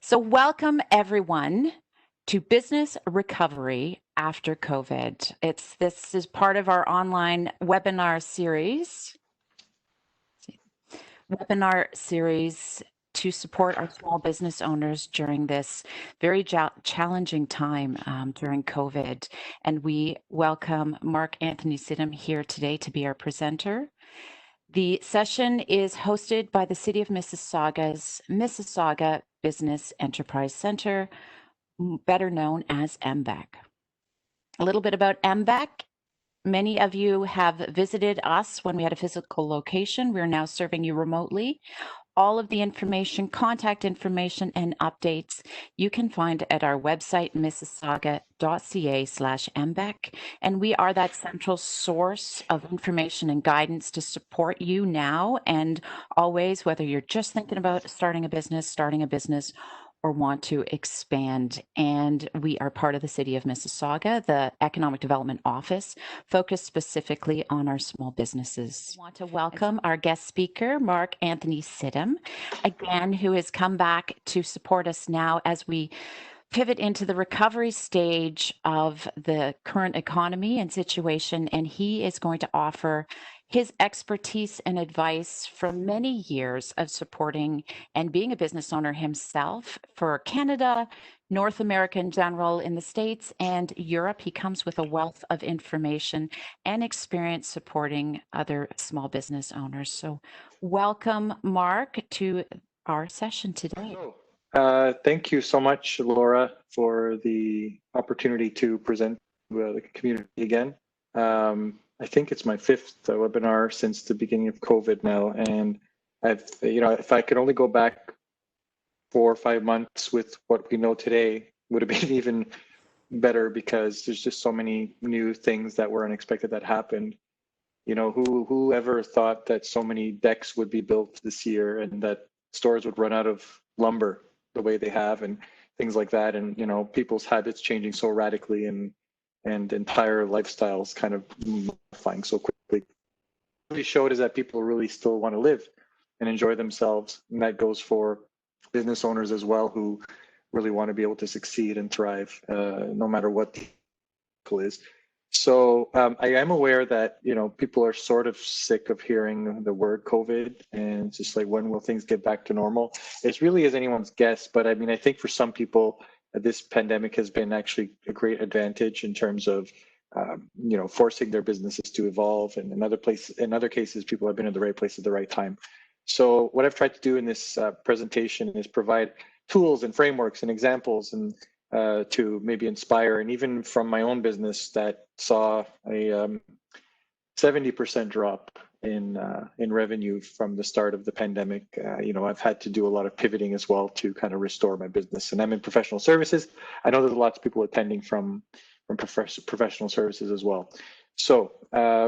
So, welcome everyone to Business Recovery After COVID. This is part of our online webinar series to support our small business owners during this very challenging time during COVID. And we welcome Marc Anthony Sidhom here today to be our presenter. The session is hosted by the City of Mississauga's Mississauga Business Enterprise Center, better known as MBEC. A little bit about MBEC. Many of you have visited us when we had a physical location. We're now serving you remotely. All of the information, contact information, and updates you can find at our website, mississauga.ca/MBEC. And we are that central source of information and guidance to support you now and always, whether you're just thinking about starting a business, or want to expand. And we are part of the City of Mississauga, the Economic Development Office, focused specifically on our small businesses. I want to welcome our guest speaker, Marc Anthony Sidhom, again, who has come back to support us now as we pivot into the recovery stage of the current economy and situation. And he is going to offer his expertise and advice from many years of supporting and being a business owner himself for Canada, North America in general, in the States and Europe. He comes with a wealth of information and experience supporting other small business owners. So welcome, Marc, to our session today. Thank you so much, Laura, for the opportunity to present to the community again. I think it's my fifth webinar since the beginning of COVID now, and if I could only go back 4 or 5 months with what we know today, would have been even better, because there's just so many new things that were unexpected that happened. Who ever thought that so many decks would be built this year and that stores would run out of lumber the way they have and things like that, and people's habits changing so radically and entire lifestyles kind of modifying so quickly. What it showed is that people really still want to live and enjoy themselves, and that goes for business owners as well, who really want to be able to succeed and thrive no matter what the is. So I am aware that people are sort of sick of hearing the word COVID, and it's just like, when will things get back to normal? It really is anyone's guess, but I mean, I think for some people, this pandemic has been actually a great advantage in terms of forcing their businesses to evolve, and in other cases, people have been in the right place at the right time. So what I've tried to do in this presentation is provide tools and frameworks and examples and to maybe inspire, and even from my own business that saw a 70% drop in revenue from the start of the pandemic. I've had to do a lot of pivoting as well to kind of restore my business, and I'm in professional services. I know there's lots of people attending from professional services as well. So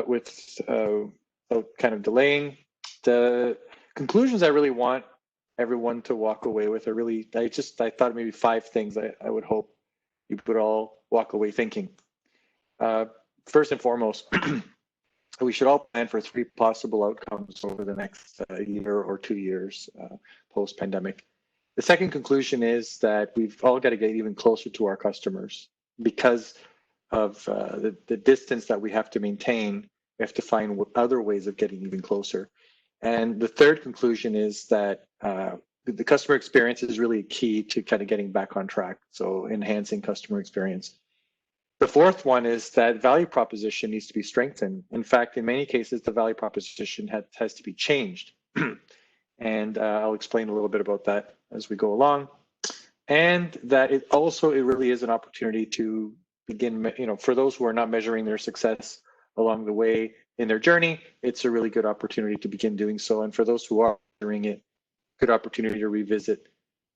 with kind of delaying, the conclusions I really want everyone to walk away with are really, I thought maybe 5 things I would hope you would all walk away thinking. First and foremost, we should all plan for 3 possible outcomes over the next year or 2 years post-pandemic. The second conclusion is that we've all got to get even closer to our customers because of the distance that we have to maintain. We have to find other ways of getting even closer. And the third conclusion is that the customer experience is really key to kind of getting back on track, so enhancing customer experience. The fourth one is that value proposition needs to be strengthened. In fact, in many cases, the value proposition has to be changed. And I'll explain a little bit about that as we go along. And that it really is an opportunity to begin, for those who are not measuring their success along the way in their journey, it's a really good opportunity to begin doing so. And for those who are measuring it, good opportunity to revisit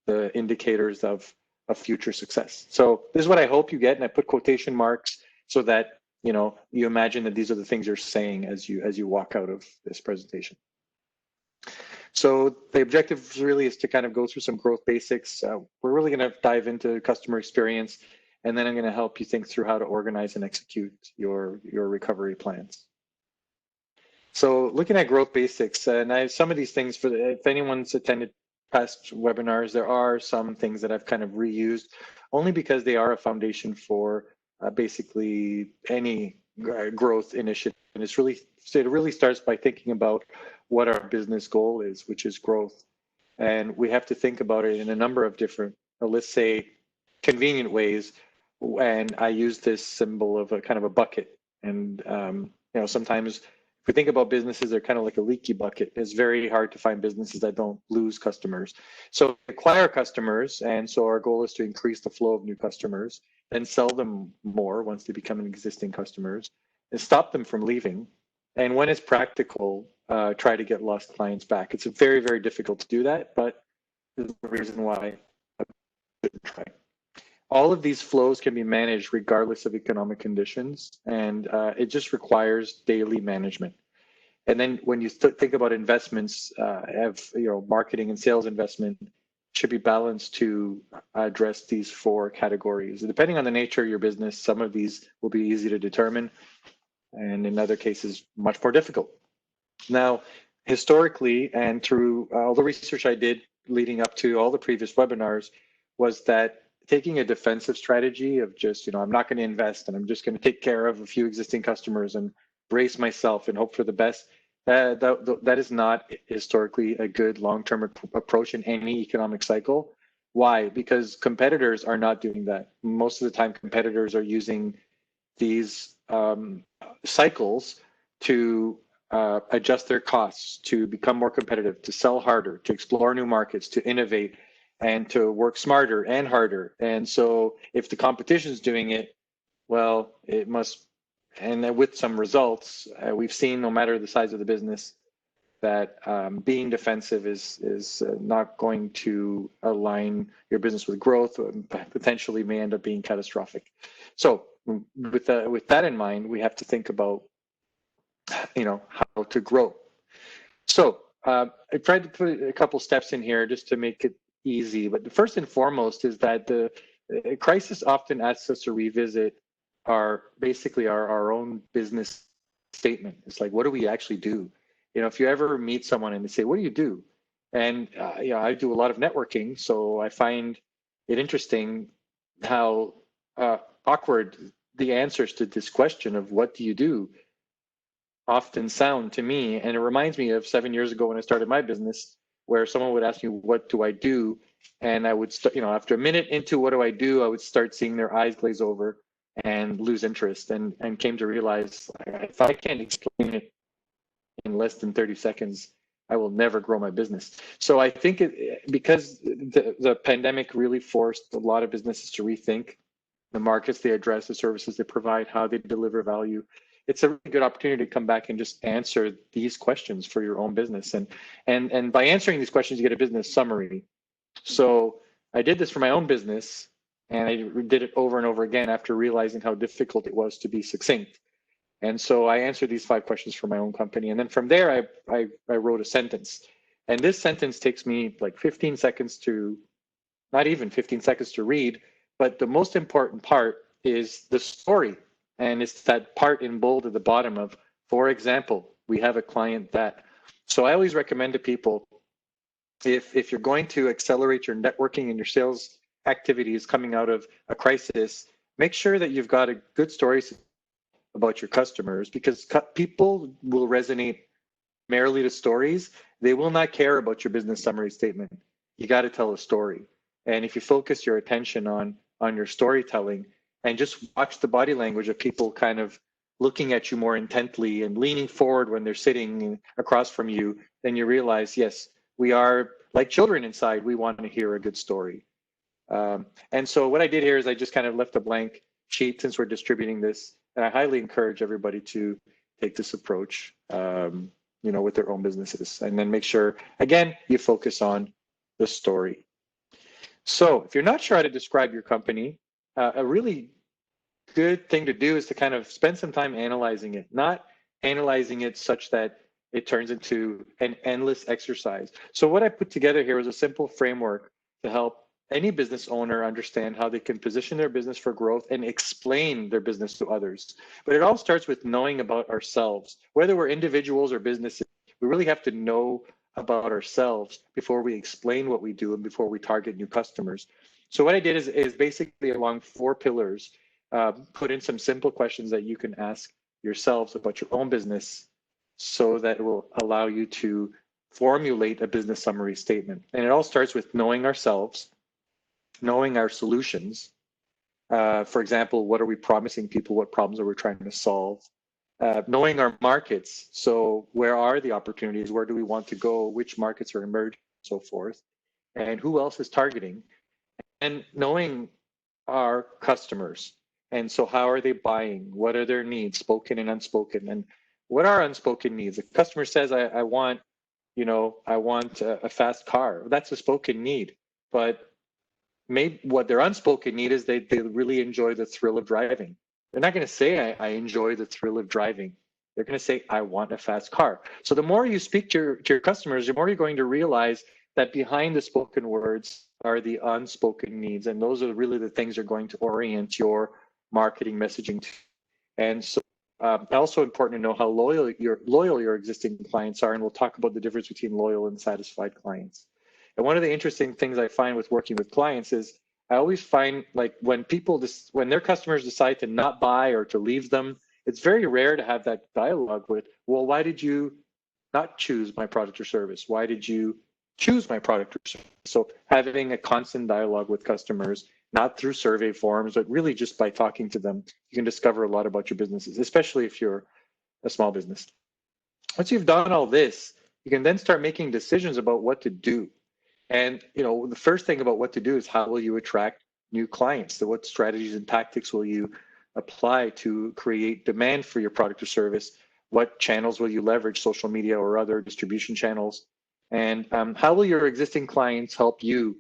the indicators of future success. So this is what I hope you get, and I put quotation marks so that you imagine that these are the things you're saying as you walk out of this presentation. So the objective really is to kind of go through some growth basics. We're really going to dive into customer experience, and then I'm going to help you think through how to organize and execute your recovery plans. So looking at growth basics, and I have some of these things if anyone's attended past webinars, there are some things that I've kind of reused, only because they are a foundation for basically any growth initiative. And it really starts by thinking about what our business goal is, which is growth. And we have to think about it in a number of different, let's say, convenient ways. And I use this symbol of a kind of a bucket. And sometimes if we think about businesses, they're kind of like a leaky bucket. It's very hard to find businesses that don't lose customers. So acquire customers, and so our goal is to increase the flow of new customers, then sell them more once they become existing customers, and stop them from leaving. And when it's practical, try to get lost clients back. It's very, very difficult to do that, but there's a reason why I should try. All of these flows can be managed regardless of economic conditions, and it just requires daily management. And then when you think about investments, marketing and sales investment should be balanced to address these four categories. Depending on the nature of your business, some of these will be easy to determine, and in other cases, much more difficult. Now, historically, and through all the research I did leading up to all the previous webinars, was that taking a defensive strategy of just, I'm not going to invest and I'm just going to take care of a few existing customers and brace myself and hope for the best, that is not historically a good long-term approach in any economic cycle. Why? Because competitors are not doing that. Most of the time, competitors are using these cycles to adjust their costs, to become more competitive, to sell harder, to explore new markets, to innovate, and to work smarter and harder. And so if the competition is doing it, well, it must, and with some results, we've seen, no matter the size of the business, that being defensive is not going to align your business with growth, and potentially may end up being catastrophic. So with that in mind, we have to think about, how to grow. So I tried to put a couple steps in here just to make it easy. But the first and foremost is that the crisis often asks us to revisit our own business statement. It's like, what do we actually do? If you ever meet someone and they say, what do you do? And I do a lot of networking, so I find it interesting how awkward the answers to this question of what do you do often sound to me. And it reminds me of 7 years ago when I started my business, where someone would ask me, what do I do? And I would start, after a minute into what do I do, I would start seeing their eyes glaze over and lose interest, and came to realize, if I can't explain it in less than 30 seconds, I will never grow my business. So I think because the pandemic really forced a lot of businesses to rethink the markets they address, the services they provide, how they deliver value. It's a really good opportunity to come back and just answer these questions for your own business. And by answering these questions, you get a business summary. So I did this for my own business, and I did it over and over again after realizing how difficult it was to be succinct. And so I answered these 5 questions for my own company. And then from there, I wrote a sentence. And this sentence takes me like 15 seconds to, not even 15 seconds to read, but the most important part is the story. And it's that part in bold at the bottom of, for example, we have a client that. So I always recommend to people, if you're going to accelerate your networking and your sales activities coming out of a crisis, make sure that you've got a good story about your customers, because people will resonate merely to stories. They will not care about your business summary statement. You got to tell a story. And if you focus your attention on your storytelling and just watch the body language of people kind of looking at you more intently and leaning forward when they're sitting across from you, then you realize, yes, we are like children inside. We want to hear a good story. And so what I did here is I just kind of left a blank sheet since we're distributing this. And I highly encourage everybody to take this approach, with their own businesses, and then make sure, again, you focus on the story. So if you're not sure how to describe your company, a really good thing to do is to kind of spend some time analyzing it, not analyzing it such that it turns into an endless exercise. So what I put together here is a simple framework to help any business owner understand how they can position their business for growth and explain their business to others. But it all starts with knowing about ourselves. Whether we're individuals or businesses, we really have to know about ourselves before we explain what we do and before we target new customers. So what I did is basically along 4 pillars, put in some simple questions that you can ask yourselves about your own business so that it will allow you to formulate a business summary statement. And it all starts with knowing ourselves, knowing our solutions. For example, what are we promising people? What problems are we trying to solve? Knowing our markets. So where are the opportunities? Where do we want to go? Which markets are emerging, so forth. And who else is targeting? And knowing our customers. And so how are they buying? What are their needs, spoken and unspoken? And what are unspoken needs? The customer says, I want, I want a fast car. That's a spoken need. But maybe what their unspoken need is they really enjoy the thrill of driving. They're not going to say, I enjoy the thrill of driving. They're going to say, I want a fast car. So the more you speak to your customers, the more you're going to realize that behind the spoken words are the unspoken needs. And those are really the things you're going to orient your marketing messaging to. And so also important to know how loyal your existing clients are. And we'll talk about the difference between loyal and satisfied clients. And one of the interesting things I find with working with clients is I always find like when their customers decide to not buy or to leave them, it's very rare to have that dialogue with, well, why did you not choose my product or service? Why did you choose my product or service? So having a constant dialogue with customers, not through survey forms, but really just by talking to them, you can discover a lot about your businesses, especially if you're a small business. Once you've done all this, you can then start making decisions about what to do. And the first thing about what to do is how will you attract new clients? So what strategies and tactics will you apply to create demand for your product or service? What channels will you leverage, social media or other distribution channels? And how will your existing clients help you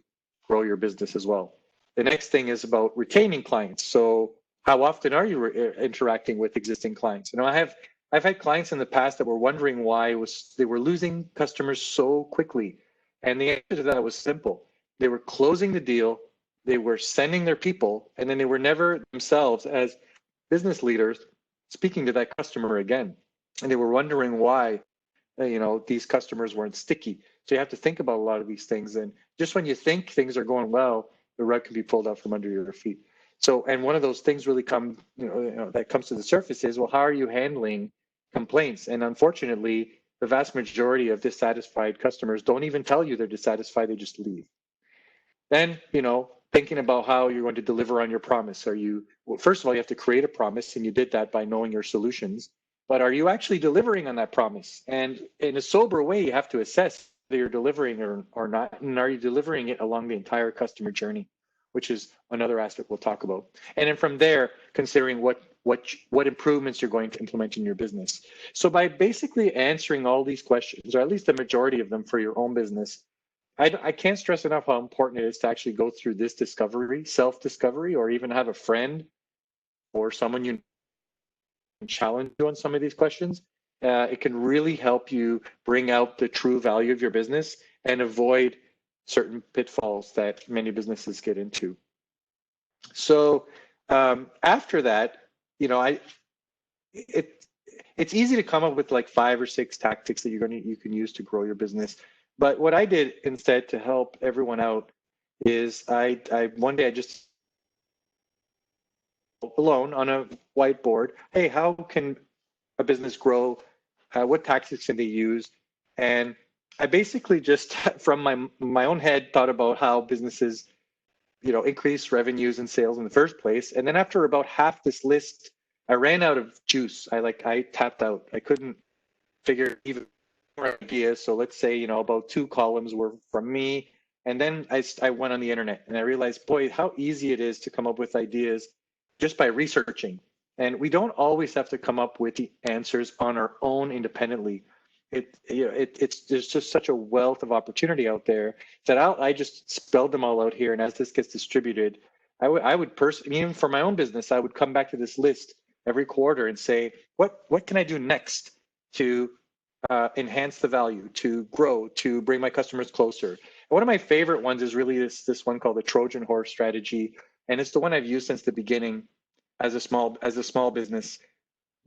grow your business as well? The next thing is about retaining clients. So how often are you interacting with existing clients? I've had clients in the past that were wondering why they were losing customers so quickly. And the answer to that was simple. They were closing the deal, they were sending their people, and then they were never themselves as business leaders speaking to that customer again. And they were wondering why these customers weren't sticky. So you have to think about a lot of these things. And just when you think things are going well, the rug can be pulled out from under your feet. So, and one of those things really that comes to the surface is, well, how are you handling complaints? And unfortunately, the vast majority of dissatisfied customers don't even tell you they're dissatisfied, they just leave. Then, thinking about how you're going to deliver on your promise. Well, first of all, you have to create a promise, and you did that by knowing your solutions. But are you actually delivering on that promise? And in a sober way, you have to assess whether you're delivering or not. And are you delivering it along the entire customer journey, which is another aspect we'll talk about. And then from there, considering what improvements you're going to implement in your business. So by basically answering all these questions, or at least the majority of them for your own business, I can't stress enough how important it is to actually go through this discovery, self-discovery, or even have a friend or someone you can challenge you on some of these questions. It can really help you bring out the true value of your business and avoid certain pitfalls that many businesses get into. So after that, it's easy to come up with like 5 or 6 tactics that you can use to grow your business. But what I did instead to help everyone out is one day I just alone on a whiteboard, hey, how can a business grow? What tactics can they use? And I basically just from my own head thought about how businesses increase revenues and sales in the first place. And then after about half this list, I ran out of juice. I tapped out. I couldn't figure even more ideas. So let's say, about 2 columns were from me. And then I went on the internet and I realized, boy, how easy it is to come up with ideas just by researching. And we don't always have to come up with the answers on our own independently. There's just such a wealth of opportunity out there that I just spelled them all out here. And as this gets distributed, I would personally, even for my own business, I would come back to this list every quarter and say, what can I do next to enhance the value, to grow, to bring my customers closer? And one of my favorite ones is really this one called the Trojan horse strategy. And it's the one I've used since the beginning as a small business.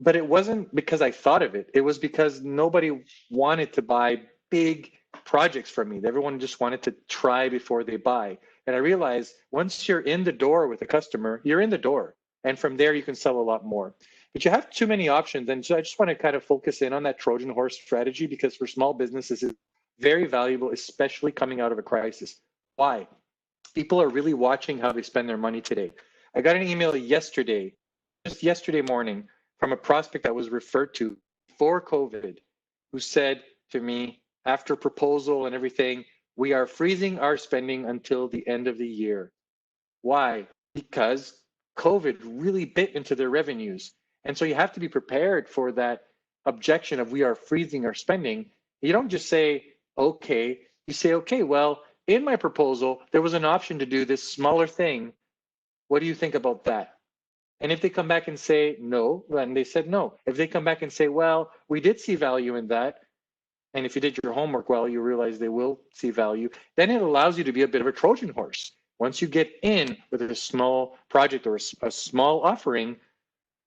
But it wasn't because I thought of it. It was because nobody wanted to buy big projects from me. Everyone just wanted to try before they buy. And I realized once you're in the door with a customer, you're in the door. And from there, you can sell a lot more. But you have too many options. And so I just want to kind of focus in on that Trojan horse strategy, because for small businesses, it's very valuable, especially coming out of a crisis. Why? People are really watching how they spend their money today. I got an email yesterday, just yesterday morning, from a prospect that was referred to before COVID, who said to me, after proposal and everything, we are freezing our spending until the end of the year. Why? Because COVID really bit into their revenues. And so you have to be prepared for that objection of we are freezing our spending. You don't just say, okay, you say, okay, well, in my proposal, there was an option to do this smaller thing. What do you think about that? And if they come back and say no, then they said no. If they come back and say, well, we did see value in that, and if you did your homework well, you realize they will see value, then it allows you to be a bit of a Trojan horse. Once you get in with a small project or a small offering,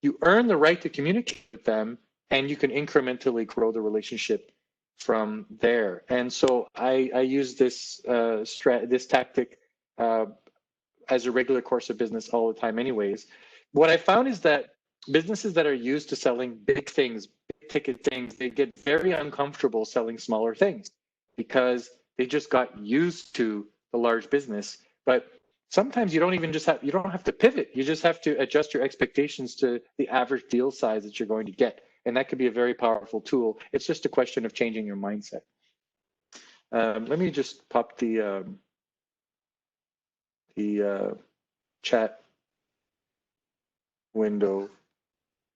you earn the right to communicate with them, and you can incrementally grow the relationship from there. And so I use this this tactic as a regular course of business all the time anyways. What I found is that businesses that are used to selling big things, big ticket things, they get very uncomfortable selling smaller things because they just got used to the large business. But sometimes you don't have to pivot. You just have to adjust your expectations to the average deal size that you're going to get. And that could be a very powerful tool. It's just a question of changing your mindset. Let me just pop the chat window.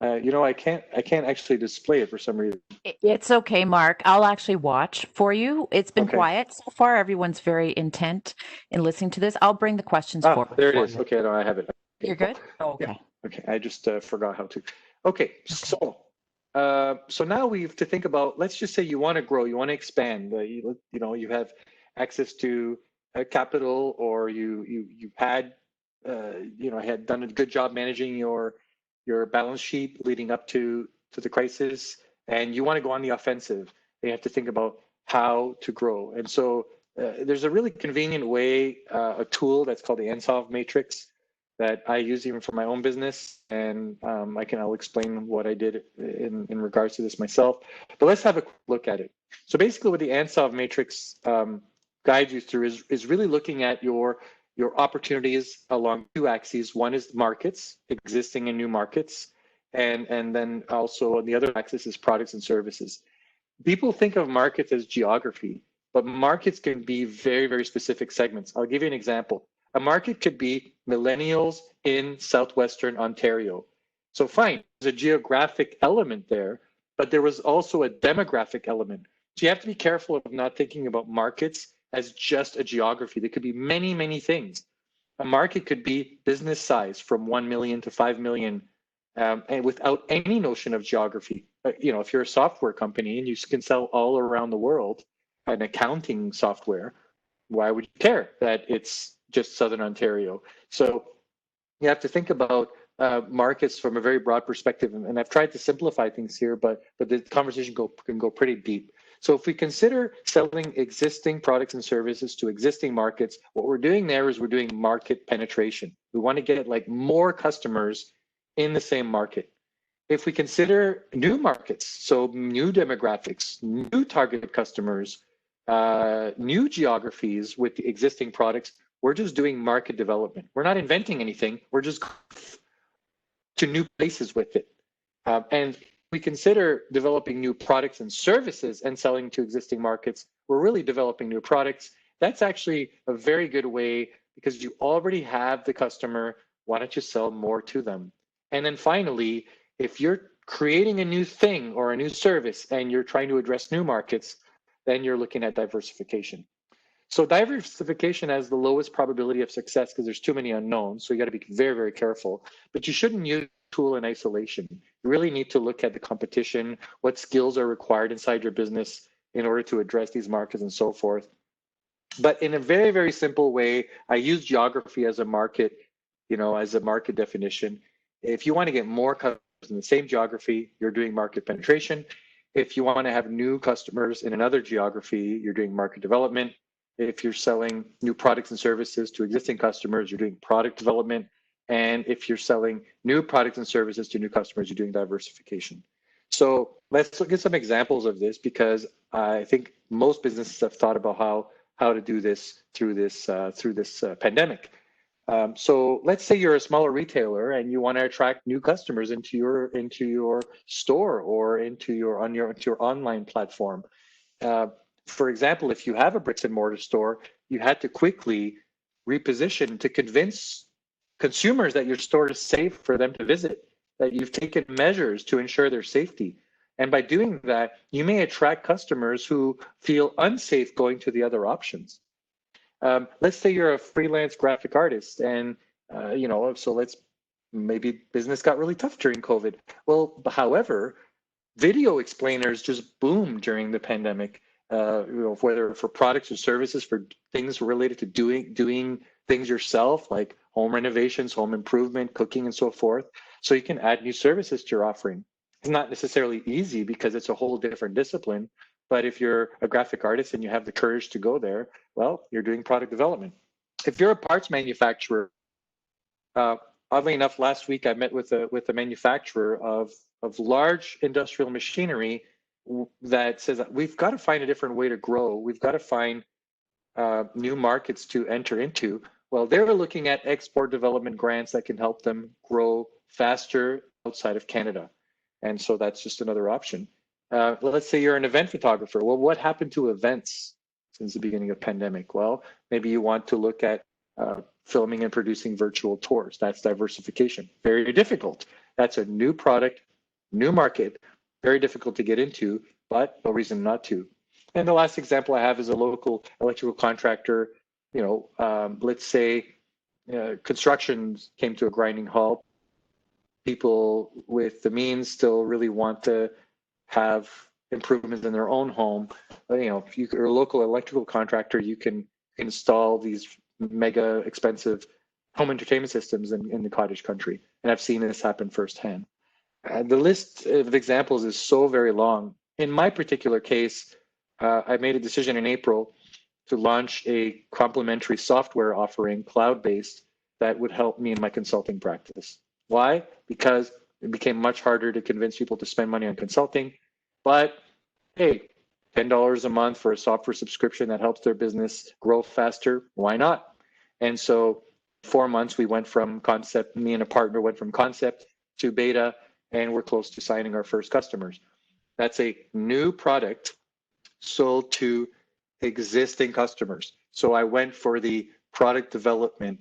I can't actually display it for some reason. It's okay, Marc. I'll actually watch for you. It's been quiet so far. Everyone's very intent in listening to this. I'll bring the questions forward. There it is. Okay, no, I have it. Okay. You're good? Oh, okay. Yeah. Okay, I just forgot how to. Okay, so now we have to think about, let's just say you want to grow, you want to expand, you have access to capital, or you had had done a good job managing your balance sheet leading up to the crisis, and you want to go on the offensive. You have to think about how to grow. And so there's a really convenient way, a tool that's called the Ansov Matrix that I use even for my own business, and I'll explain what I did in regards to this myself. But let's have a quick look at it. So basically, what the Ansov Matrix guides you through is really looking at your opportunities along two axes. One is markets, existing and new markets, and then also on the other axis is products and services. People think of markets as geography, but markets can be very, very specific segments. I'll give you an example. A market could be millennials in Southwestern Ontario. So fine, there's a geographic element there, but there was also a demographic element. So you have to be careful of not thinking about markets as just a geography. There could be many, many things. A market could be business size from 1 million to 5 million, and without any notion of geography. If you're a software company and you can sell all around the world an accounting software, why would you care that it's just Southern Ontario? So you have to think about markets from a very broad perspective. And I've tried to simplify things here, but the conversation can go pretty deep. So if we consider selling existing products and services to existing markets, what we're doing there is we're doing market penetration. We want to get more customers in the same market. If we consider new markets, so new demographics, new targeted customers, new geographies with the existing products, we're just doing market development. We're not inventing anything. We're just to new places with it. And we consider developing new products and services and selling to existing markets, we're really developing new products. That's actually a very good way because you already have the customer. Why don't you sell more to them? And then finally, if you're creating a new thing or a new service and you're trying to address new markets, then you're looking at diversification. So diversification has the lowest probability of success because there's too many unknowns. So you got to be very, very careful. But you shouldn't use the tool in isolation. You really need to look at the competition, what skills are required inside your business in order to address these markets and so forth. But in a very, very simple way, I use geography as a market, as a market definition. If you want to get more customers in the same geography, you're doing market penetration. If you want to have new customers in another geography, you're doing market development. If you're selling new products and services to existing customers, you're doing product development. And if you're selling new products and services to new customers, you're doing diversification. So let's look at some examples of this, because I think most businesses have thought about how to do this through this pandemic. So let's say you're a smaller retailer and you want to attract new customers into your store or into your online platform. For example, if you have a bricks and mortar store, you had to quickly reposition to convince consumers that your store is safe for them to visit, that you've taken measures to ensure their safety. And by doing that, you may attract customers who feel unsafe going to the other options. Let's say you're a freelance graphic artist, and maybe business got really tough during COVID. Well, however, video explainers just boomed during the pandemic. Whether for products or services, for things related to doing things yourself, like home renovations, home improvement, cooking, and so forth. So you can add new services to your offering. It's not necessarily easy because it's a whole different discipline. But if you're a graphic artist and you have the courage to go there, well, you're doing product development. If you're a parts manufacturer, oddly enough, last week I met with a manufacturer of large industrial machinery that says that we've got to find a different way to grow. We've got to find new markets to enter into. Well, they're looking at export development grants that can help them grow faster outside of Canada. And so that's just another option. Let's say you're an event photographer. Well, what happened to events since the beginning of pandemic? Well, maybe you want to look at filming and producing virtual tours. That's diversification. Very difficult. That's a new product, new market, very difficult to get into, but no reason not to. And the last example I have is a local electrical contractor. Let's say construction came to a grinding halt. People with the means still really want to have improvements in their own home. If you're a local electrical contractor, you can install these mega expensive home entertainment systems in the cottage country. And I've seen this happen firsthand. The list of examples is so very long. In my particular case, I made a decision in April to launch a complementary software offering, cloud-based, that would help me in my consulting practice. Why? Because it became much harder to convince people to spend money on consulting. But hey, $10 a month for a software subscription that helps their business grow faster, why not? And so 4 months, we went from concept, me and a partner went from concept to beta, and we're close to signing our first customers. That's a new product sold to existing customers. So I went for the product development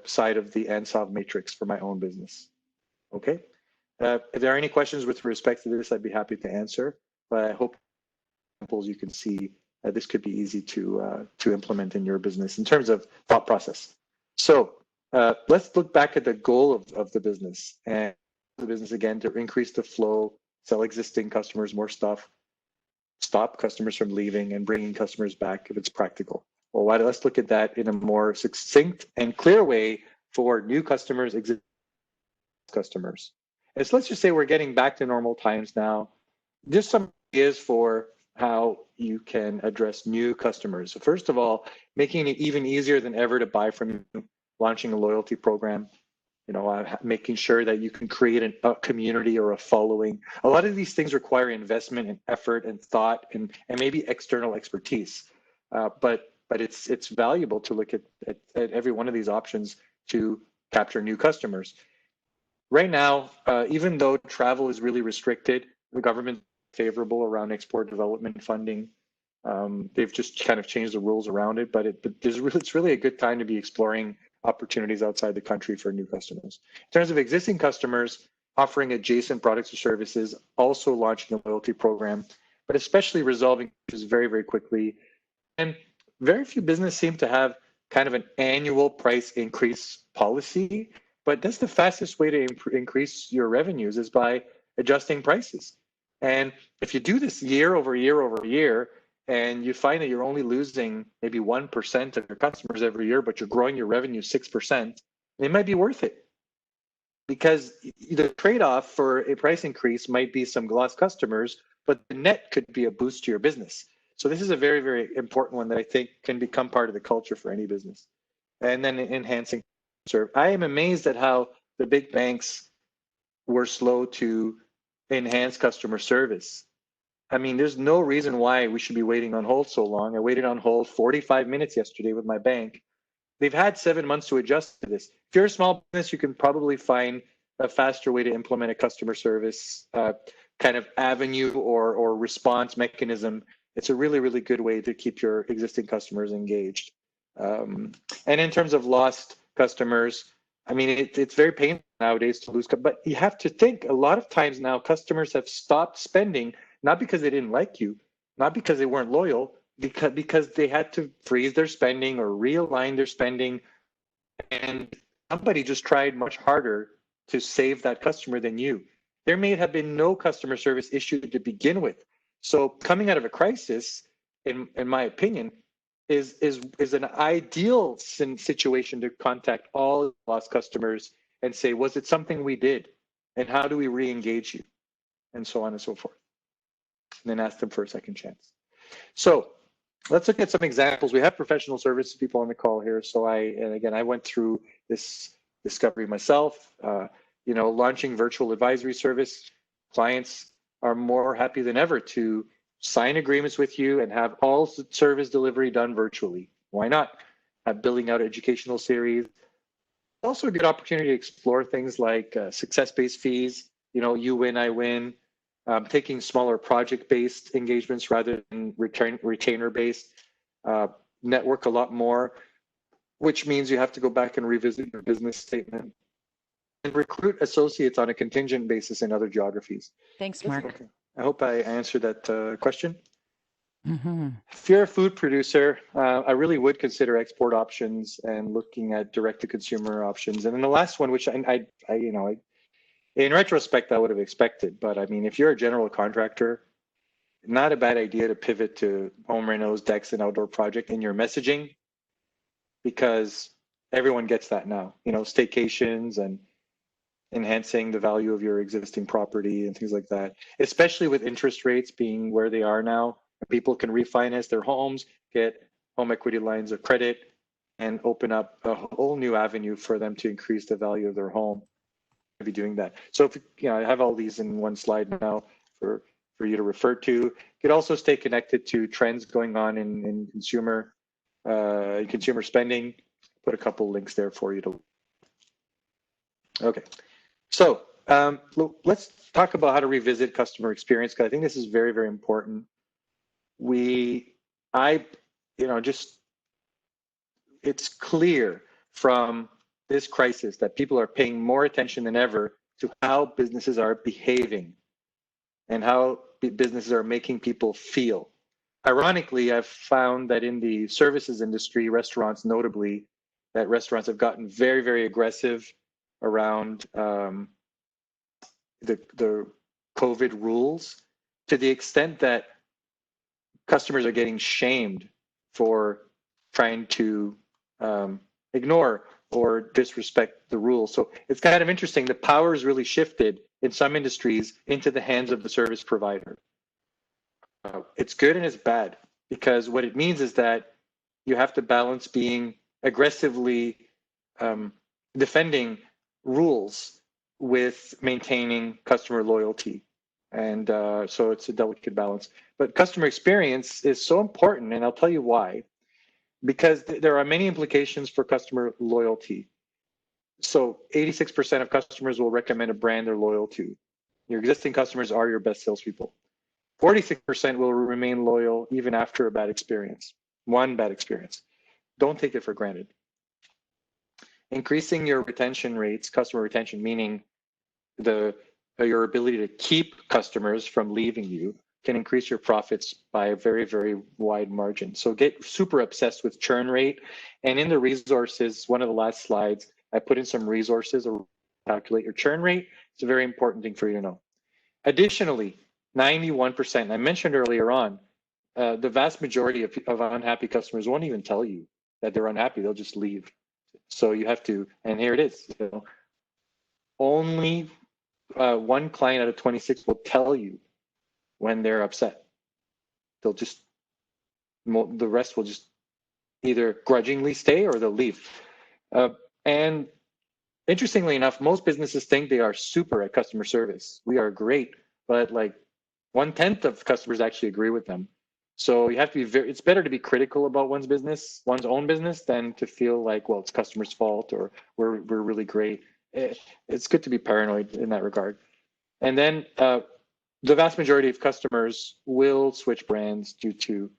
side of the Ansov Matrix for my own business. Okay. If there are any questions with respect to this, I'd be happy to answer. But I hope you can see this could be easy to implement in your business in terms of thought process. So let's look back at the goal of the business, and the business again to increase the flow, sell existing customers more stuff, stop customers from leaving, and bringing customers back if it's practical. Well, let's look at that in a more succinct and clear way for new customers, existing customers. And so let's just say we're getting back to normal times now. Just some ideas for how you can address new customers. So first of all, making it even easier than ever to buy from you, launching a loyalty program, making sure that you can create a community or a following. A lot of these things require investment and effort and thought and maybe external expertise. But it's valuable to look at every one of these options to capture new customers. Right now, even though travel is really restricted, the government is favorable around export development funding. They've just kind of changed the rules around it, but it's really a good time to be exploring opportunities outside the country for new customers. In terms of existing customers, offering adjacent products or services, also launching a loyalty program, but especially resolving issues very, very quickly. And very few businesses seem to have kind of an annual price increase policy, but that's the fastest way to increase your revenues is by adjusting prices. And if you do this year over year over year, and you find that you're only losing maybe 1% of your customers every year, but you're growing your revenue 6%, it might be worth it. Because the trade-off for a price increase might be some lost customers, but the net could be a boost to your business. So this is a very, very important one that I think can become part of the culture for any business. And then enhancing serve. I am amazed at how the big banks were slow to enhance customer service. I mean, there's no reason why we should be waiting on hold so long. I waited on hold 45 minutes yesterday with my bank. They've had 7 months to adjust to this. If you're a small business, you can probably find a faster way to implement a customer service kind of avenue or response mechanism. It's a really, really good way to keep your existing customers engaged. And in terms of lost customers, I mean, it's very painful nowadays to lose, but you have to think a lot of times now customers have stopped spending, not because they didn't like you, not because they weren't loyal, because they had to freeze their spending or realign their spending, and somebody just tried much harder to save that customer than you. There may have been no customer service issue to begin with. So coming out of a crisis, in my opinion, is an ideal situation to contact all lost customers and say, was it something we did? And how do we re-engage you? And so on and so forth. And then ask them for a second chance. So let's look at some examples. We have professional services people on the call here. So I went through this discovery myself. Launching virtual advisory service, clients are more happy than ever to sign agreements with you and have all service delivery done virtually. Why not? Building out educational series. Also a good opportunity to explore things like success-based fees, you win, I win, taking smaller project-based engagements rather than retainer-based, network a lot more, which means you have to go back and revisit your business statement, and recruit associates on a contingent basis in other geographies. Thanks, Marc. Okay. I hope I answered that question. Mm-hmm. If you're a food producer, I really would consider export options and looking at direct-to-consumer options. And then the last one, which I in retrospect, I would have expected, but I mean, if you're a general contractor, not a bad idea to pivot to home renos, decks, and outdoor project in your messaging, because everyone gets that now. Staycations and enhancing the value of your existing property and things like that, especially with interest rates being where they are now. People can refinance their homes, get home equity lines of credit, and open up a whole new avenue for them to increase the value of their home. Be doing that. So if I have all these in one slide now for you to refer to. You could also stay connected to trends going on in consumer spending. Put a couple links there for you to. Okay, so let's talk about how to revisit customer experience, because I think this is very, very important. It's clear from this crisis that people are paying more attention than ever to how businesses are behaving and how businesses are making people feel. Ironically, I've found that in the services industry, restaurants notably, that restaurants have gotten very, very aggressive around the COVID rules, to the extent that customers are getting shamed for trying to ignore or disrespect the rules. So it's kind of interesting. The power is really shifted in some industries into the hands of the service provider. It's good and it's bad, because what it means is that you have to balance being aggressively defending rules with maintaining customer loyalty. And so it's a delicate balance. But customer experience is so important, and I'll tell you why. Because there are many implications for customer loyalty. So 86% of customers will recommend a brand they're loyal to. Your existing customers are your best salespeople. 46% will remain loyal even after a bad experience, one bad experience. Don't take it for granted. Increasing your retention rates, customer retention, meaning your ability to keep customers from leaving you, can increase your profits by a very, very wide margin. So get super obsessed with churn rate. And in the resources, one of the last slides, I put in some resources or calculate your churn rate. It's a very important thing for you to know. Additionally, 91%, I mentioned earlier on, the vast majority of unhappy customers won't even tell you that they're unhappy. They'll just leave. So you have to, and here it is, only one client out of 26 will tell you when they're upset. They'll just, the rest will just either grudgingly stay or they'll leave. And interestingly enough, most businesses think they are super at customer service. We are great, but like 1/10 of customers actually agree with them. So you have to be it's better to be critical about one's own business, than to feel like, well, it's customer's fault or we're really great. It's good to be paranoid in that regard. And then the vast majority of customers will switch brands due to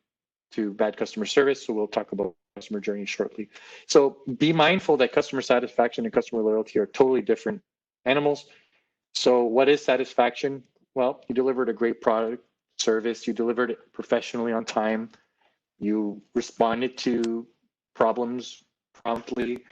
bad customer service. So we'll talk about customer journey shortly. So be mindful that customer satisfaction and customer loyalty are totally different animals. So what is satisfaction? Well, you delivered a great product, service, you delivered it professionally on time, you responded to problems promptly,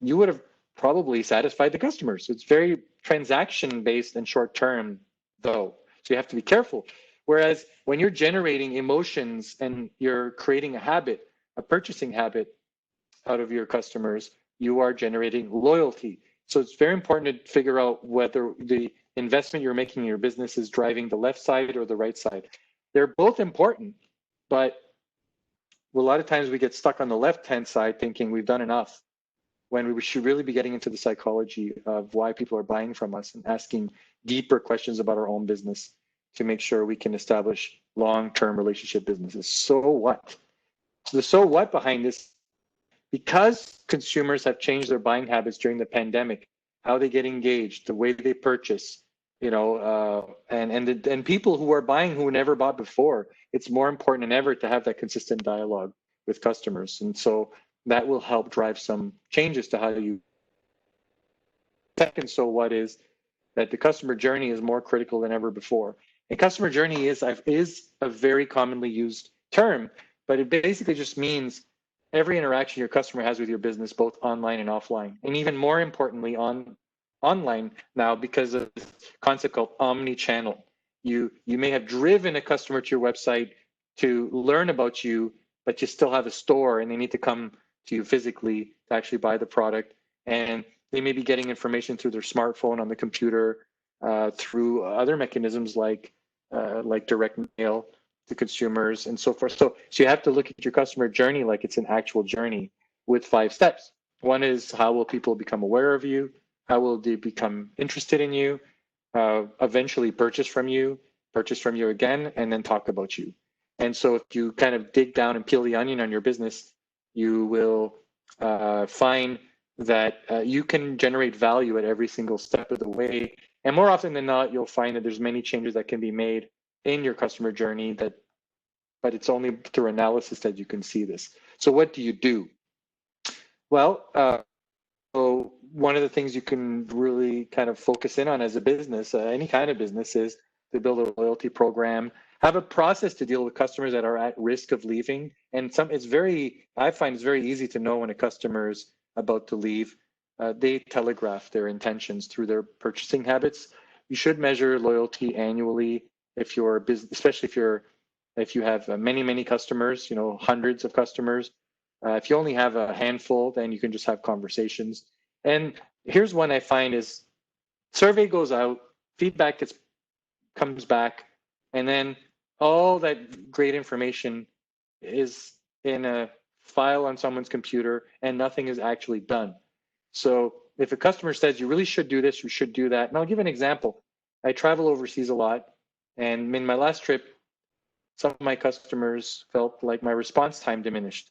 you would have probably satisfied the customers. It's very transaction-based and short-term, though. So you have to be careful. Whereas when you're generating emotions and you're creating a habit, a purchasing habit out of your customers, you are generating loyalty. So it's very important to figure out whether the investment you're making in your business is driving the left side or the right side. They're both important, but a lot of times we get stuck on the left-hand side thinking we've done enough, when we should really be getting into the psychology of why people are buying from us and asking deeper questions about our own business to make sure we can establish long-term relationship businesses. So what? So the so what behind this, because consumers have changed their buying habits during the pandemic, how they get engaged, the way they purchase, and people who are buying who never bought before, it's more important than ever to have that consistent dialogue with customers. And so that will help drive some changes to how you. Second, so what is that the customer journey is more critical than ever before. And customer journey is a very commonly used term, but it basically just means every interaction your customer has with your business, both online and offline, and even more importantly, online now, because of this concept called omni-channel. You may have driven a customer to your website to learn about you, but you still have a store and they need to come to you physically to actually buy the product. And they may be getting information through their smartphone, on the computer, through other mechanisms like direct mail to consumers and so forth. So you have to look at your customer journey like it's an actual journey with 5 steps. One is, how will people become aware of you? How will they become interested in you? Eventually purchase from you again, and then talk about you. And so if you kind of dig down and peel the onion on your business, you will find that you can generate value at every single step of the way. And more often than not, you'll find that there's many changes that can be made in your customer journey, but it's only through analysis that you can see this. So what do you do? Well, so one of the things you can really kind of focus in on as a business, any kind of business, is to build a loyalty program, have a process to deal with customers that are at risk of leaving. And I find it's very easy to know when a customer is about to leave. They telegraph their intentions through their purchasing habits. You should measure loyalty annually if you're a business, especially if you have many customers, hundreds of customers. If you only have a handful, then you can just have conversations. And here's one I find is, survey goes out, feedback comes back, and then all that great information is in a file on someone's computer and nothing is actually done. So if a customer says you really should do this, you should do that. And I'll give an example. I travel overseas a lot, and in my last trip, some of my customers felt like my response time diminished.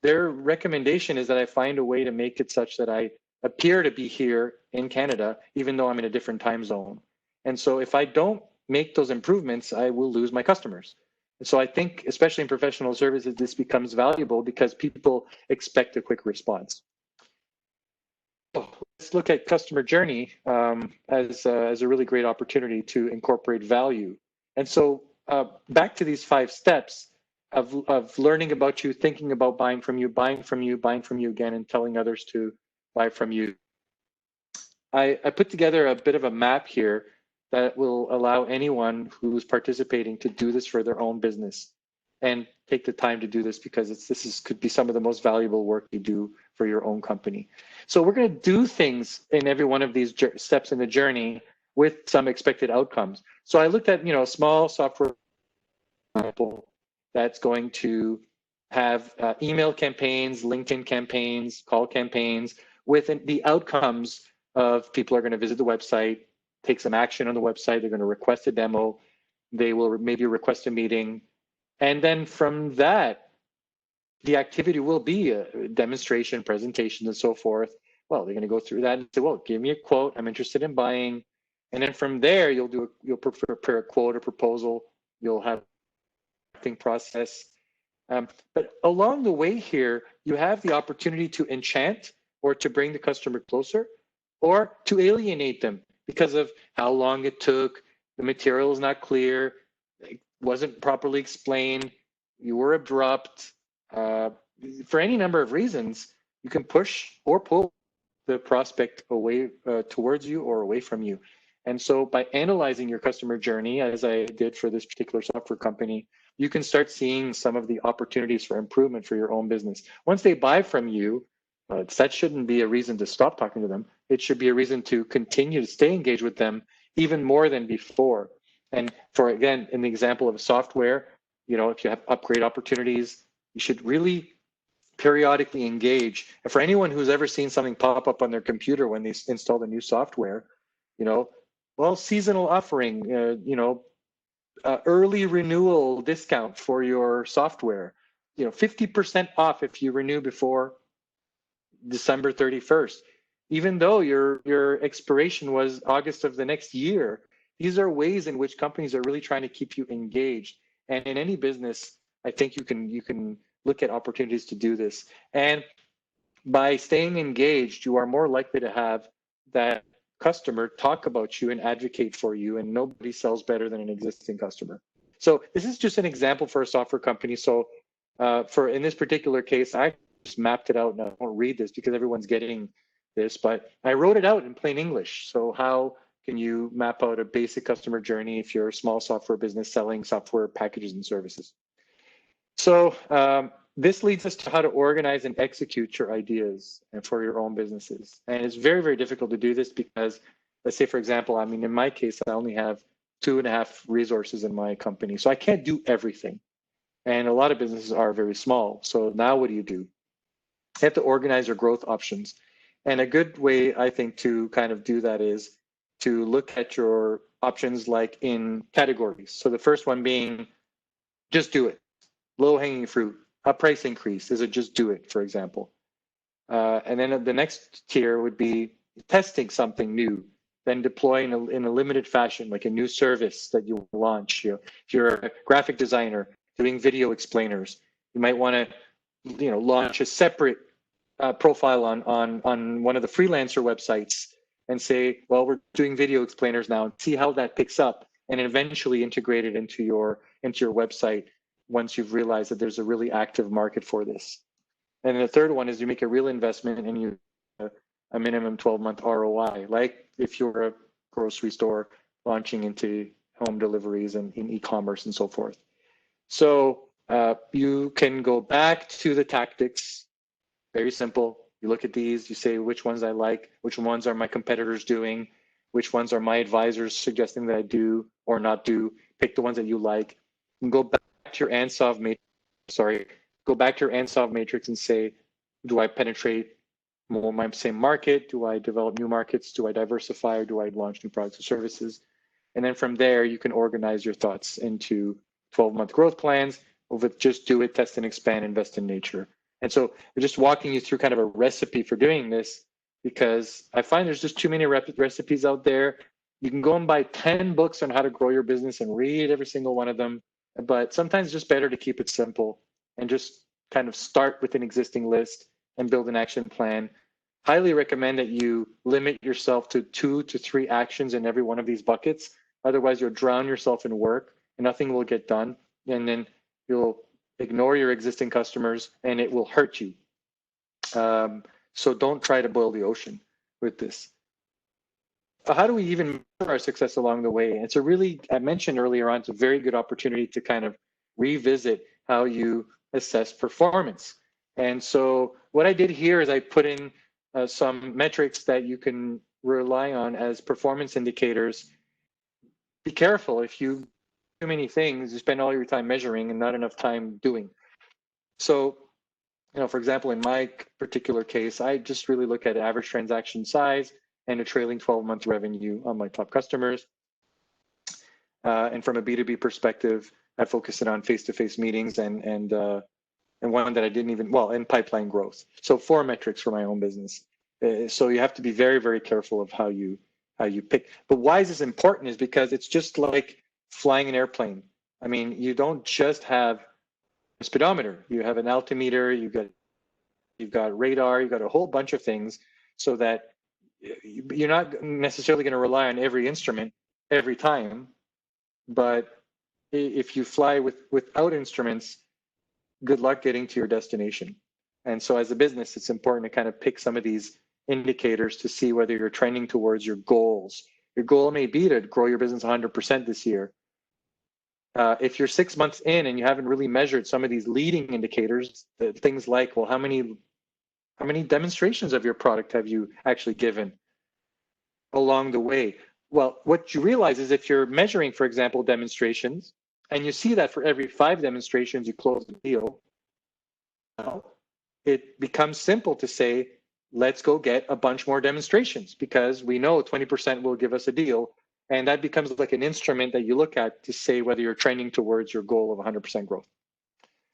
Their recommendation is that I find a way to make it such that I appear to be here in Canada, even though I'm in a different time zone. And so if I don't make those improvements, I will lose my customers. And so I think, especially in professional services, this becomes valuable because people expect a quick response. Let's look at customer journey as a really great opportunity to incorporate value. And so back to these 5 steps of learning about you, thinking about buying from you, buying from you again, and telling others to buy from you. I put together a bit of a map here that will allow anyone who's participating to do this for their own business and take the time to do this, because this could be some of the most valuable work you do for your own company. So we're going to do things in every one of these steps in the journey with some expected outcomes. So I looked at, a small software example that's going to have email campaigns, LinkedIn campaigns, call campaigns, with the outcomes of people are going to visit the website, take some action on the website, they're going to request a demo, they will maybe request a meeting, and then from that, the activity will be a demonstration, presentation, and so forth. Well, they're going to go through that and say, well, give me a quote, I'm interested in buying. And then from there, you'll prepare a quote or proposal, you'll have a process. But along the way here, you have the opportunity to enchant or to bring the customer closer, or to alienate them because of how long it took, the material is not clear, it wasn't properly explained, you were abrupt. For any number of reasons, you can push or pull the prospect away towards you or away from you. And so by analyzing your customer journey, as I did for this particular software company, you can start seeing some of the opportunities for improvement for your own business. Once they buy from you, that shouldn't be a reason to stop talking to them. It should be a reason to continue to stay engaged with them even more than before. And for, again, in the example of software, if you have upgrade opportunities, you should really periodically engage. And for anyone who's ever seen something pop up on their computer when they install the new software, seasonal offering, early renewal discount for your software, 50% off if you renew before December 31st, even though your expiration was August of the next year. These are ways in which companies are really trying to keep you engaged. And in any business, I think you can look at opportunities to do this. And by staying engaged, you are more likely to have that customer talk about you and advocate for you, and nobody sells better than an existing customer. So this is just an example for a software company. So in this particular case, I just mapped it out, and I won't read this because everyone's getting this, but I wrote it out in plain English. So how can you map out a basic customer journey if you're a small software business selling software packages and services? So this leads us to how to organize and execute your ideas and for your own businesses. And it's very, very difficult to do this because, let's say, for example, in my case, I only have 2.5 resources in my company. So I can't do everything. And a lot of businesses are very small. So now what do? You have to organize your growth options. And a good way, I think, to kind of do that is to look at your options like in categories. So the first one being, just do it. Low-hanging fruit. A price increase. Is it just do it, for example? And then the next tier would be testing something new, then deploying in a limited fashion, like a new service that you launch. If you're a graphic designer doing video explainers, you might want to launch a separate profile on one of the freelancer websites and say, well, we're doing video explainers now, and see how that picks up, and eventually integrate it into your website once you've realized that there's a really active market for this. And then the third one is you make a real investment and you a minimum 12-month ROI, like if you're a grocery store launching into home deliveries and in e-commerce and so forth. So you can go back to the tactics. Very simple. You look at these, you say which ones I like, which ones are my competitors doing, which ones are my advisors suggesting that I do or not do. Pick the ones that you like. And go back to your Ansov matrix. Go back to your Ansov matrix and say, do I penetrate more my same market? Do I develop new markets? Do I diversify, or do I launch new products or services? And then from there, you can organize your thoughts into 12-month growth plans with just do it, test and expand, invest in nature. And so we're just walking you through kind of a recipe for doing this, because I find there's just too many recipes out there. You can go and buy 10 books on how to grow your business and read every single one of them. But sometimes it's just better to keep it simple and just kind of start with an existing list and build an action plan. Highly recommend that you limit yourself to 2 to 3 actions in every one of these buckets. Otherwise, you'll drown yourself in work and nothing will get done. And then you'll ignore your existing customers and it will hurt you. So don't try to boil the ocean with this. How do we even measure our success along the way? It's a really, I mentioned earlier on, it's a very good opportunity to kind of revisit how you assess performance. And so what I did here is I put in some metrics that you can rely on as performance indicators, be careful. If you do too many things, you spend all your time measuring and not enough time doing. So, for example, in my particular case, I just really look at average transaction size and a trailing 12-month revenue on my top customers. And from a B2B perspective, I focus it on face-to-face meetings and one that I didn't even, and pipeline growth. So 4 metrics for my own business. So you have to be very, very careful of how you pick. But why is this important is because it's just like flying an airplane. I mean, you don't just have a speedometer. You have an altimeter, you've got radar, you've got a whole bunch of things, so that you're not necessarily going to rely on every instrument every time. But if you fly without instruments, good luck getting to your destination. And so as a business, it's important to kind of pick some of these indicators to see whether you're trending towards your goals. Your goal may be to grow your business 100% this year. If you're 6 months in and you haven't really measured some of these leading indicators, things like, well, how many demonstrations of your product have you actually given along the way? Well, what you realize is if you're measuring, for example, demonstrations, and you see that for every 5 demonstrations you close the deal, it becomes simple to say, let's go get a bunch more demonstrations, because we know 20% will give us a deal. And that becomes like an instrument that you look at to say whether you're trending towards your goal of 100% growth.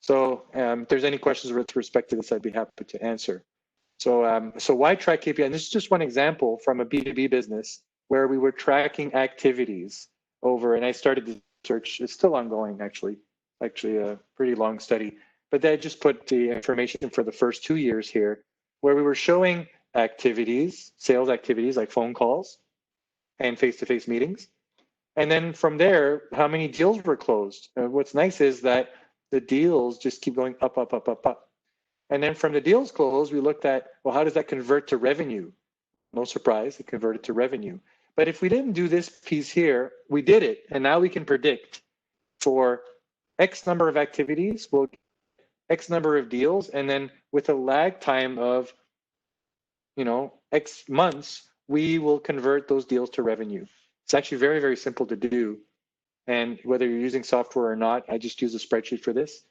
So if there's any questions with respect to this, I'd be happy to answer. So why track KPI? And this is just one example from a B2B business where we were tracking activities over, and I started the research, it's still ongoing actually a pretty long study, but they just put the information for the first 2 years here, where we were showing activities, sales activities like phone calls and face-to-face meetings. And then from there, how many deals were closed. What's nice is that the deals just keep going up, up, up, up, up. And then from the deals closed, we looked at, well, how does that convert to revenue? No surprise, it converted to revenue. But if we didn't do this piece here, we did it. And now we can predict for X number of activities, we'll get X number of deals. And then with a lag time of, X months, we will convert those deals to revenue. It's actually very, very simple to do. And whether you're using software or not, I just use a spreadsheet for this.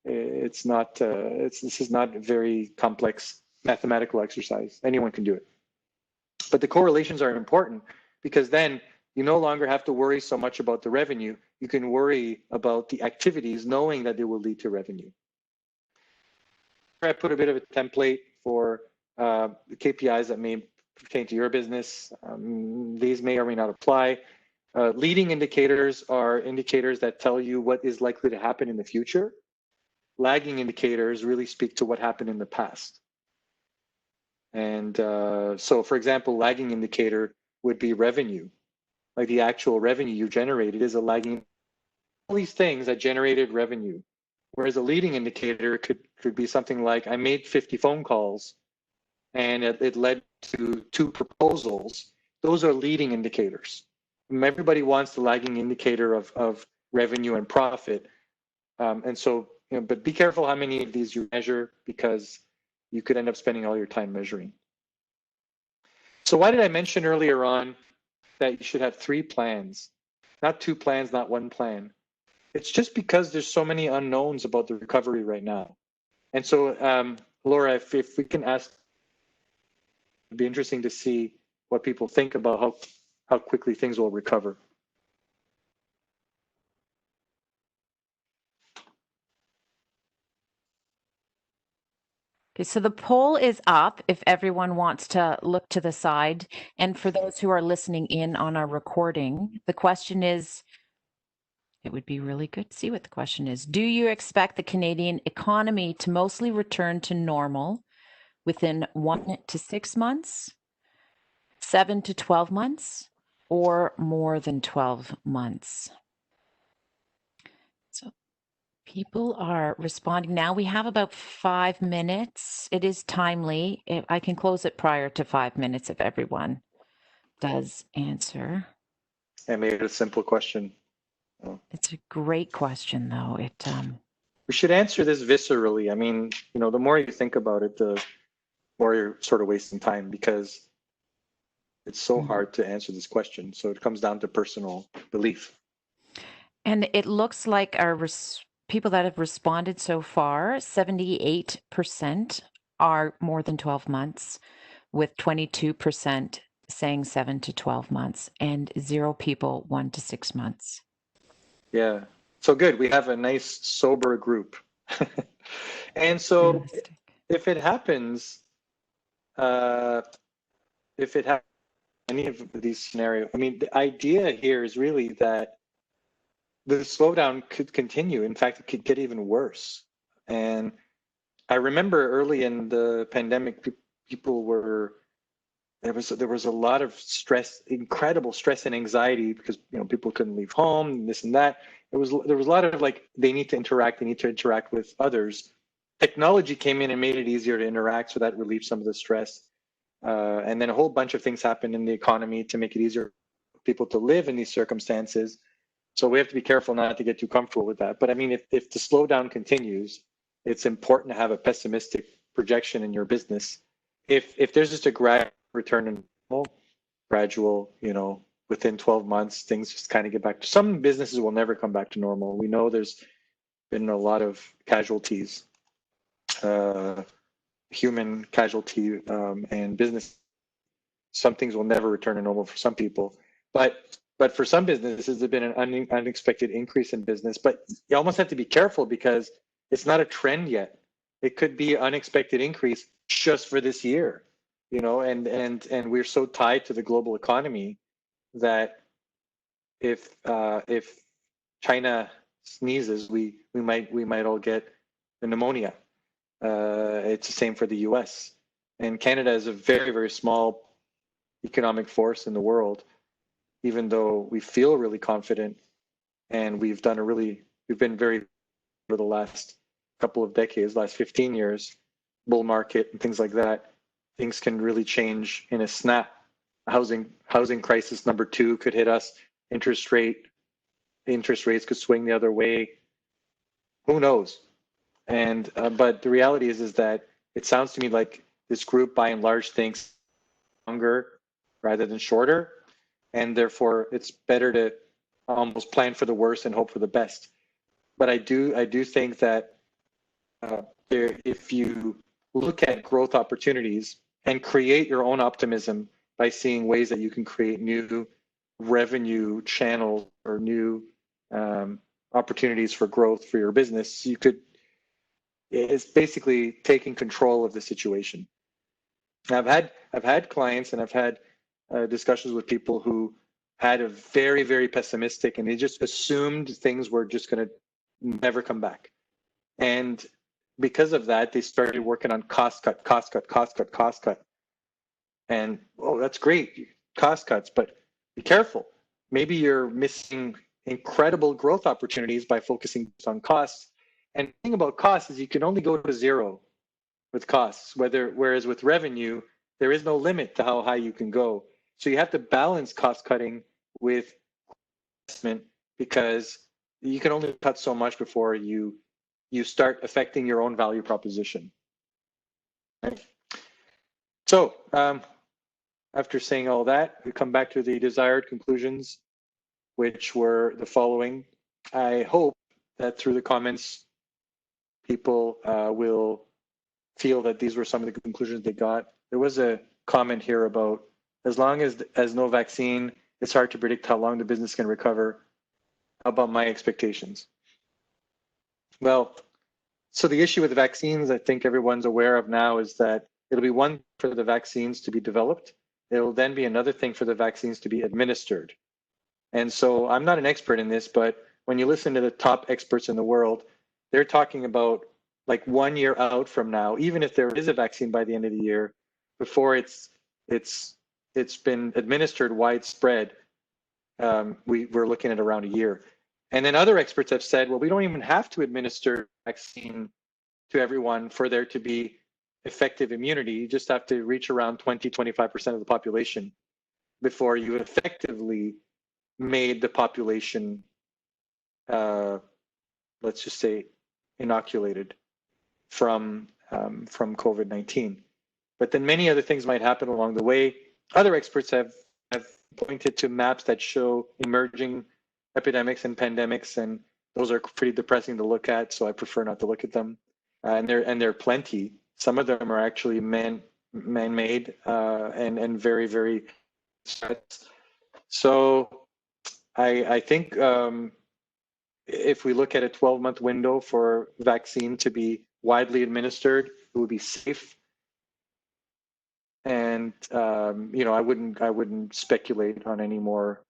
It's not, this is not a very complex mathematical exercise. Anyone can do it. But the correlations are important, because then you no longer have to worry so much about the revenue. You can worry about the activities, knowing that they will lead to revenue. I put a bit of a template for the KPIs that may pertain to your business. These may or may not apply. Leading indicators are indicators that tell you what is likely to happen in the future. Lagging indicators really speak to what happened in the past. And so, for example, lagging indicator would be revenue. Like the actual revenue you generated is a lagging. All these things that generated revenue. Whereas a leading indicator could be something like, I made 50 phone calls and it led to 2 proposals. Those are leading indicators. Everybody wants the lagging indicator of revenue and profit. And so, but be careful how many of these you measure, because you could end up spending all your time measuring. So why did I mention earlier on that you should have 3 plans, not 2 plans, not 1 plan? It's just because there's so many unknowns about the recovery right now. And so, Laura, if we can ask, it'd be interesting to see what people think about how quickly things will recover. Okay, so the poll is up if everyone wants to look to the side. And for those who are listening in on our recording, the question is, it would be really good to see what the question is. Do you expect the Canadian economy to mostly return to normal within 1 to 6 months, 7 to 12 months, or more than 12 months? So people are responding now. We have about 5 minutes. It is timely. I can close it prior to 5 minutes if everyone does answer. I made it a simple question. It's a great question, though. We should answer this viscerally. I mean, the more you think about it, the more you're sort of wasting time, because It's so hard to answer this question. So it comes down to personal belief. And it looks like our people that have responded so far, 78% are more than 12 months, with 22% saying 7 to 12 months, and 0 people 1 to 6 months. Yeah. So good. We have a nice sober group. And so Realistic. if it happens, if it happens, any of these scenarios, I mean, the idea here is really that the slowdown could continue. In fact, it could get even worse. And I remember early in the pandemic, people were there was a lot of stress, incredible stress and anxiety because people couldn't leave home, and this and that. There was a lot of like they need to interact with others. Technology came in and made it easier to interact, so that relieved some of the stress. And then a whole bunch of things happened in the economy to make it easier for people to live in these circumstances. So we have to be careful not to get too comfortable with that. But I mean, if the slowdown continues, it's important to have a pessimistic projection in your business. If there's just a gradual return to normal, gradual, within 12 months, things just kind of get back to, some businesses will never come back to normal. We know there's been a lot of casualties, human casualty, and business. Some things will never return to normal for some people, but for some businesses, there's been an unexpected increase in business. But you almost have to be careful because it's not a trend yet. It could be an unexpected increase just for this year, and we're so tied to the global economy that if China sneezes, we might all get the pneumonia. It's the same for the U.S. And Canada is a very, very small economic force in the world, even though we feel really confident and we've been very, for the last couple of decades, last 15 years, bull market and things like that, things can really change in a snap. Housing crisis number 2 could hit us. Interest rates could swing the other way. Who knows? And but the reality is that it sounds to me like this group, by and large, thinks longer rather than shorter, and therefore it's better to almost plan for the worst and hope for the best. But I do think that if you look at growth opportunities and create your own optimism by seeing ways that you can create new revenue channels or new opportunities for growth for your business, it's basically taking control of the situation. I've had clients and I've had discussions with people who had a very, very pessimistic, and they just assumed things were just going to never come back. And because of that, they started working on cost cut. And, oh, that's great, cost cuts, but be careful. Maybe you're missing incredible growth opportunities by focusing on costs. And the thing about costs is you can only go to zero with costs, whereas with revenue, there is no limit to how high you can go. So you have to balance cost cutting with investment, because you can only cut so much before you start affecting your own value proposition. Right? So after saying all that, we come back to the desired conclusions, which were the following. I hope that through the comments, people will feel that these were some of the conclusions they got. There was a comment here about as long as no vaccine, it's hard to predict how long the business can recover. How about my expectations? Well, so the issue with the vaccines, I think everyone's aware of now, is that it'll be one for the vaccines to be developed. It'll then be another thing for the vaccines to be administered. And so I'm not an expert in this, but when you listen to the top experts in the world, they're talking about like 1 year out from now, even if there is a vaccine by the end of the year, before it's been administered widespread, we're looking at around a year. And then other experts have said, well, we don't even have to administer vaccine to everyone for there to be effective immunity. You just have to reach around 20-25% of the population before you effectively made the population, let's just say, inoculated from COVID-19. But then many other things might happen along the way. other experts have pointed to maps that show emerging epidemics and pandemics, and those are pretty depressing to look at, so I prefer not to look at them. And there are plenty. Some of them are actually man-made and very, very threats. So I think if we look at a 12-month window for vaccine to be widely administered, it would be safe. And I wouldn't speculate on any more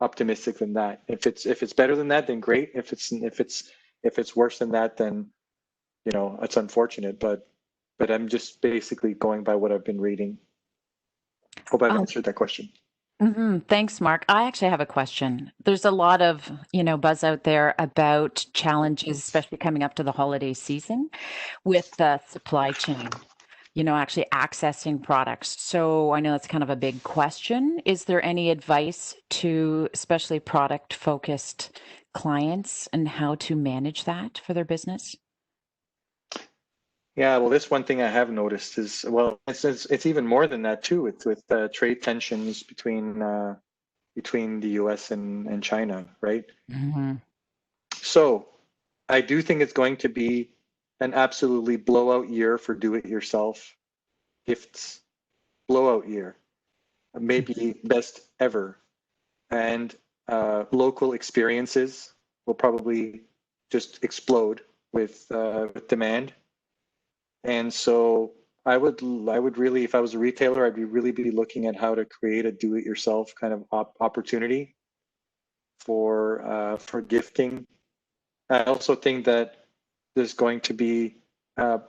optimistic than that. If it's better than that, then great. If it's worse than that, then it's unfortunate. But I'm just basically going by what I've been reading. Hope I've answered that question. Thanks, Marc. I actually have a question. There's a lot of, buzz out there about challenges, especially coming up to the holiday season with the supply chain, actually accessing products. So I know that's kind of a big question. Is there any advice to especially product focused clients and how to manage that for their business? Yeah, well, this one thing I have noticed is, well, it's even more than that too, with trade tensions between the U.S. and China, right? Mm-hmm. So I do think it's going to be an absolutely blowout year for do-it-yourself gifts. Blowout year, maybe best ever. And local experiences will probably just explode with demand. And so I would really, if I was a retailer, I'd really be looking at how to create a do-it-yourself kind of opportunity for gifting. I also think that there's going to be kind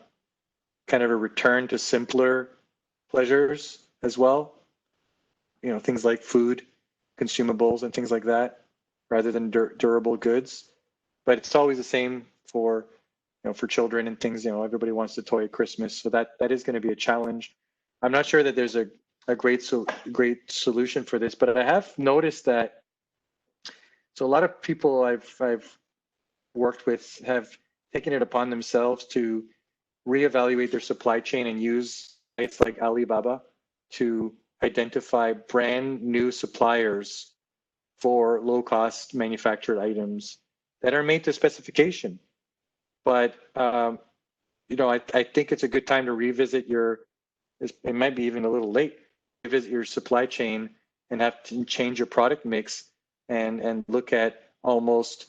of a return to simpler pleasures as well. Things like food, consumables, and things like that, rather than durable goods. But it's always the same for children and things. Everybody wants a toy at Christmas, so that is going to be a challenge. I'm not sure that there's a great solution for this, but I have noticed that. So a lot of people I've worked with have taken it upon themselves to reevaluate their supply chain and use sites like Alibaba to identify brand new suppliers for low-cost manufactured items that are made to specification. But I think it's a good time to revisit it might be even a little late, revisit your supply chain and have to change your product mix and look at almost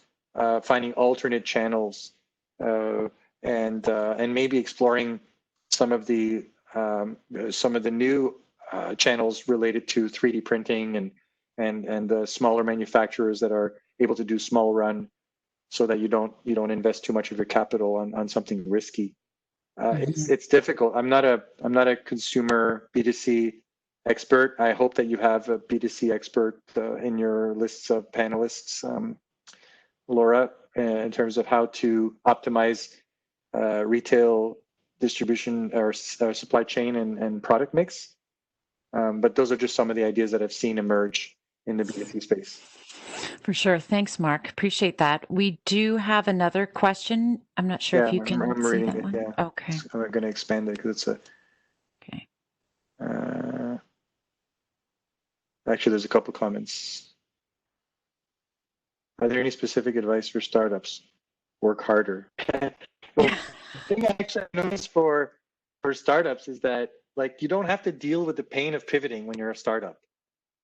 finding alternate channels and maybe exploring some of the new channels related to 3D printing and the smaller manufacturers that are able to do small run, so that you don't invest too much of your capital on something risky. It's difficult. I'm not a consumer B2C expert. I hope that you have a B2C expert in your lists of panelists, Laura, in terms of how to optimize retail distribution or supply chain and product mix. But those are just some of the ideas that I've seen emerge in the B2C space. For sure. Thanks, Marc. Appreciate that. We do have another question. I'm not sure if you can I'm see reading that it. one. Yeah. Okay. I'm going to expand it because it's a. Okay. Actually, there's a couple comments. Are there any specific advice for startups? Work harder. Well, the thing I actually noticed for startups is that you don't have to deal with the pain of pivoting when you're a startup.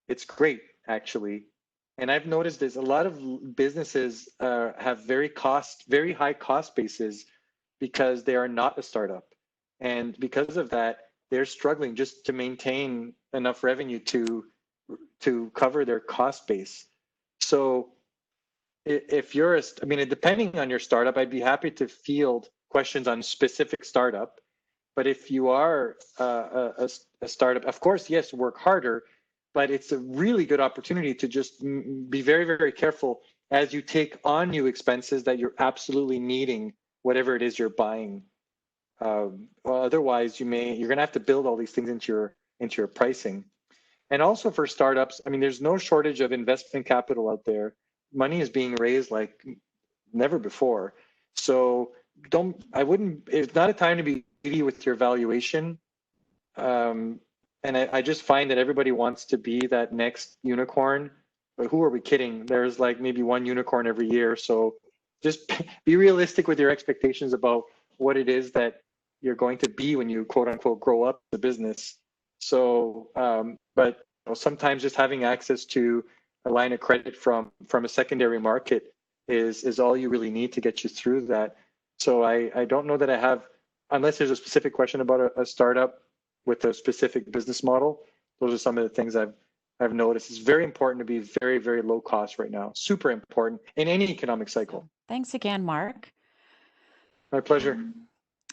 It's great, actually. And I've noticed there's a lot of businesses have very high cost bases because they are not a startup. And because of that, they're struggling just to maintain enough revenue to cover their cost base. So if you're depending on your startup, I'd be happy to field questions on specific startup. But if you are a startup, of course, yes, work harder, but it's a really good opportunity to just be very, very careful as you take on new expenses that you're absolutely needing, whatever it is you're buying. Otherwise, you're going to have to build all these things into your pricing. And also for startups, there's no shortage of investment capital out there. Money is being raised like never before. So it's not a time to be greedy with your valuation. And I just find that everybody wants to be that next unicorn, but who are we kidding? There's like maybe one unicorn every year. So just be realistic with your expectations about what it is that you're going to be when you quote unquote grow up the business. So, but you know, sometimes just having access to a line of credit from a secondary market is all you really need to get you through that. So I don't know that I have, unless there's a specific question about a startup with a specific business model. Those are some of the things I've noticed. It's very important to be very, very low cost right now. Super important in any economic cycle. Thanks again, Marc. My pleasure.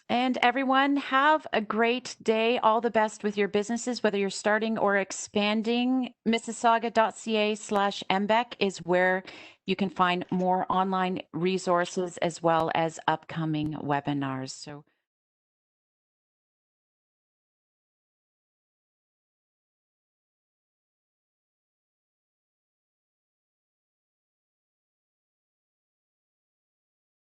And everyone, have a great day. All the best with your businesses, whether you're starting or expanding. Mississauga.ca/MBEC is where you can find more online resources as well as upcoming webinars. So